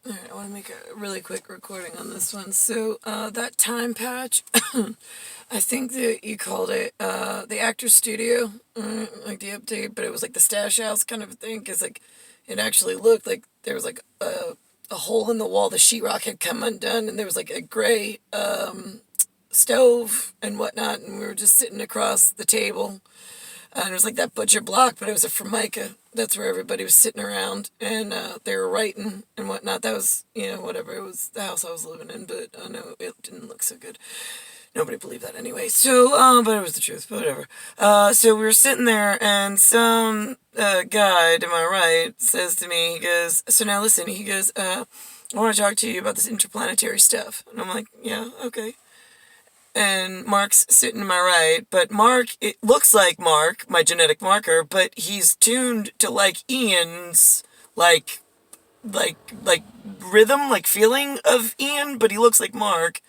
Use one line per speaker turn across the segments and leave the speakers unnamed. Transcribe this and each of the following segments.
Alright, I want to make a really quick recording on this one. So, that time patch, I think that you called it, the Actor's Studio, like the update, but it was like the Stash House kind of thing, because, like, it actually looked like there was, like, a hole in the wall, the sheetrock had come undone, and there was, like, a gray, stove and whatnot, and we were just sitting across the table. And it was like that butcher block, but it was a Formica. That's where everybody was sitting around, and they were writing and whatnot. That was, whatever. It was the house I was living in, but no, it didn't look so good. Nobody believed that anyway. So, but it was the truth, but whatever. So we were sitting there, and some guy to my right says to me, he goes, so now listen, he goes, I want to talk to you about this interplanetary stuff. And I'm like, yeah, okay. And Mark's sitting to my right, but Mark, it looks like Mark, my genetic marker, but he's tuned to like Ian's, like, like rhythm, like feeling of Ian, but he looks like Mark.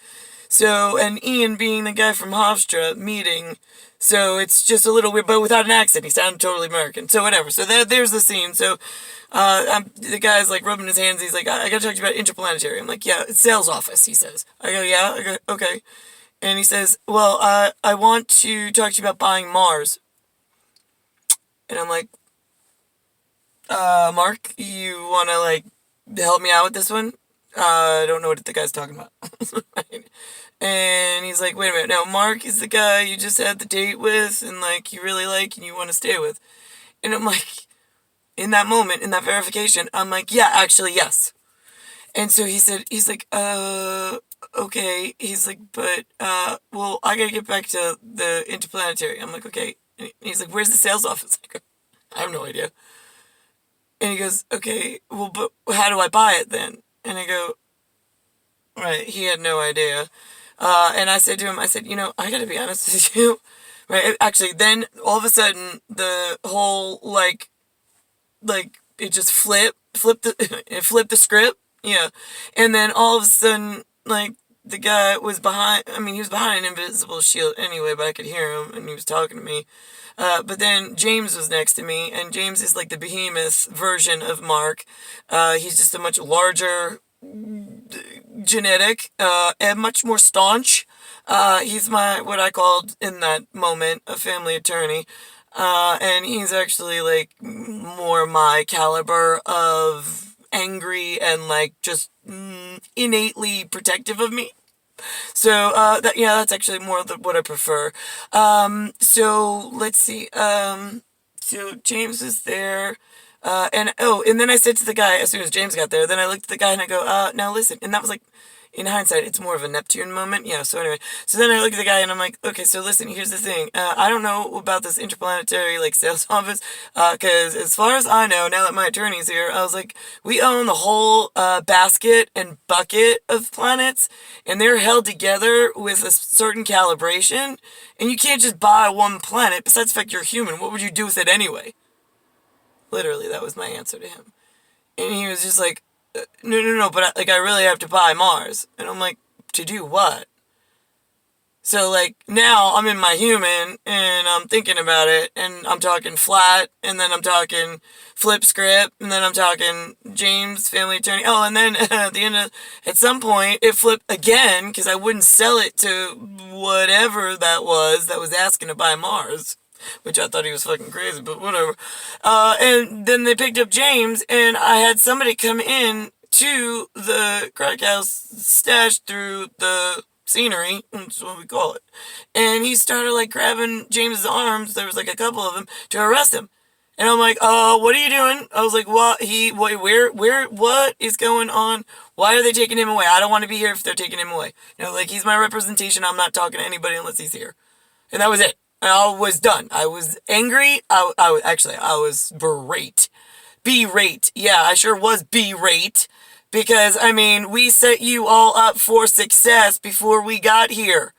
So, and Ian being the guy from Hofstra meeting, so it's just a little weird, but without an accent, he sounded totally American. So whatever. So there's the scene. So, the guy's like rubbing his hands. He's like, I gotta talk to you about interplanetary. I'm like, yeah, it's sales office. He says. I go, yeah. I go, okay. And he says, well, I want to talk to you about buying Mars. And I'm like, Mark, you want to, like, help me out with this one? I don't know what the guy's talking about. And he's like, wait a minute. Now, Mark is the guy you just had the date with and, like, you really like and you want to stay with. And I'm like, in that moment, in that verification, I'm like, yeah, actually, yes. And so he said, he's like, okay. He's like, but, well, I gotta get back to the interplanetary. I'm like, okay. And he's like, where's the sales office? I go, I have no idea. And he goes, okay, well, but how do I buy it then? And I go, right, he had no idea. And I said to him, I said, I gotta be honest with you. Right, actually, then, all of a sudden, the whole, like, it just it flipped the script. Yeah. And then all of a sudden, like, the guy was he was behind an invisible shield anyway, but I could hear him, and he was talking to me. But then James was next to me, and James is like the Behemith version of Mark. He's just a much larger genetic, and much more staunch. He's what I called in that moment, a family attorney. And he's actually, like, more my caliber of angry and, like, just innately protective of me. So, that's actually more what I prefer. So, let's see. So James is there. And then I said to the guy, as soon as James got there, then I looked at the guy and I go, now listen. And that was like, in hindsight, it's more of a Neptune moment. Yeah, so anyway. So then I look at the guy and I'm like, okay, so listen, here's the thing. I don't know about this interplanetary, like, sales office, because as far as I know, now that my attorney's here, I was like, we own the whole basket and bucket of planets, and they're held together with a certain calibration, and you can't just buy one planet. Besides the fact you're human, what would you do with it anyway? Literally, that was my answer to him. And he was just like, no, but I really have to buy Mars. And I'm like, to do what? So, like, now I'm in my human, and I'm thinking about it, and I'm talking flat, and then I'm talking flip script, and then I'm talking James, family attorney. Oh, and then at some point, it flipped again, because I wouldn't sell it to whatever that was asking to buy Mars. Which I thought he was fucking crazy, but whatever. And then they picked up James, and I had somebody come in to the crack house stash through the scenery, that's what we call it. And he started, like, grabbing James's arms, there was like a couple of them, to arrest him. And I'm like, what are you doing? I was like, what is going on? Why are they taking him away? I don't want to be here if they're taking him away. Like, he's my representation, I'm not talking to anybody unless he's here. And that was it. I was done. I was angry. I was berate. Berate. Yeah, I sure was berate. Because, we set you all up for success before we got here.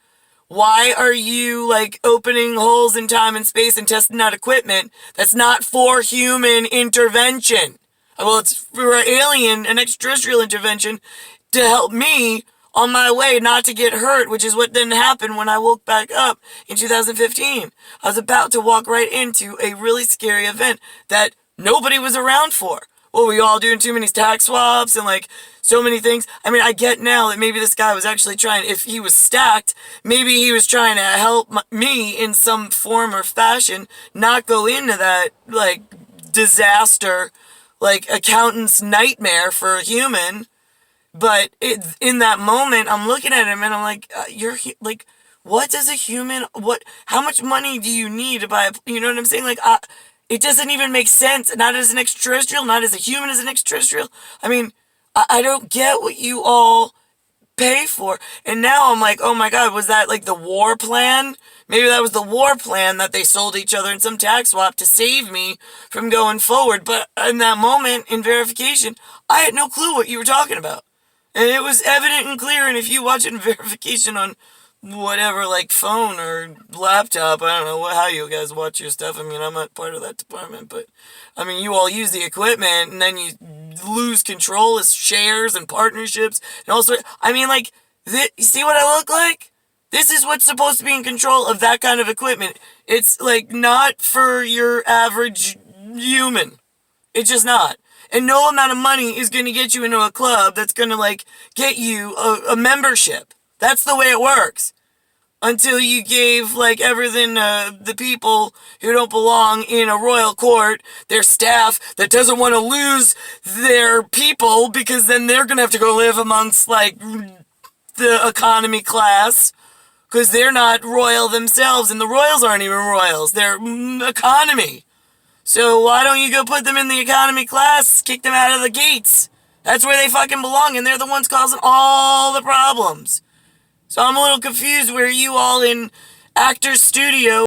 Why are you, like, opening holes in time and space and testing out equipment that's not for human intervention? Well, it's for alien and extraterrestrial intervention to help me on my way not to get hurt, which is what then happened when I woke back up in 2015. I was about to walk right into a really scary event that nobody was around for. Well, we all doing too many tax swaps and like so many things. I mean, I get now that maybe this guy was actually trying, if he was stacked, maybe he was trying to help me in some form or fashion not go into that like disaster, like accountant's nightmare for a human. But in that moment, I'm looking at him and I'm like, like, what does a human, how much money do you need to buy, you know what I'm saying? Like, it doesn't even make sense. Not as an extraterrestrial, not as a human as an extraterrestrial. I mean, I don't get what you all pay for. And now I'm like, oh my God, was that like the war plan? Maybe that was the war plan that they sold each other in some tax swap to save me from going forward. But in that moment, in verification, I had no clue what you were talking about. And it was evident and clear. And if you watch it in verification on whatever, like phone or laptop, I don't know how you guys watch your stuff. I mean, I'm not part of that department, but I mean, you all use the equipment and then you lose control as shares and partnerships and also, I mean, like, you see what I look like? This is what's supposed to be in control of that kind of equipment. It's like not for your average human. It's just not. And no amount of money is going to get you into a club that's going to like get you a membership. That's the way it works. Until you gave like everything the people who don't belong in a royal court, their staff that doesn't want to lose their people because then they're going to have to go live amongst like the economy class because they're not royal themselves and the royals aren't even royals. They're economy. So why don't you go put them in the economy class, kick them out of the gates? That's where they fucking belong, and they're the ones causing all the problems. So I'm a little confused where you all in Actors Studio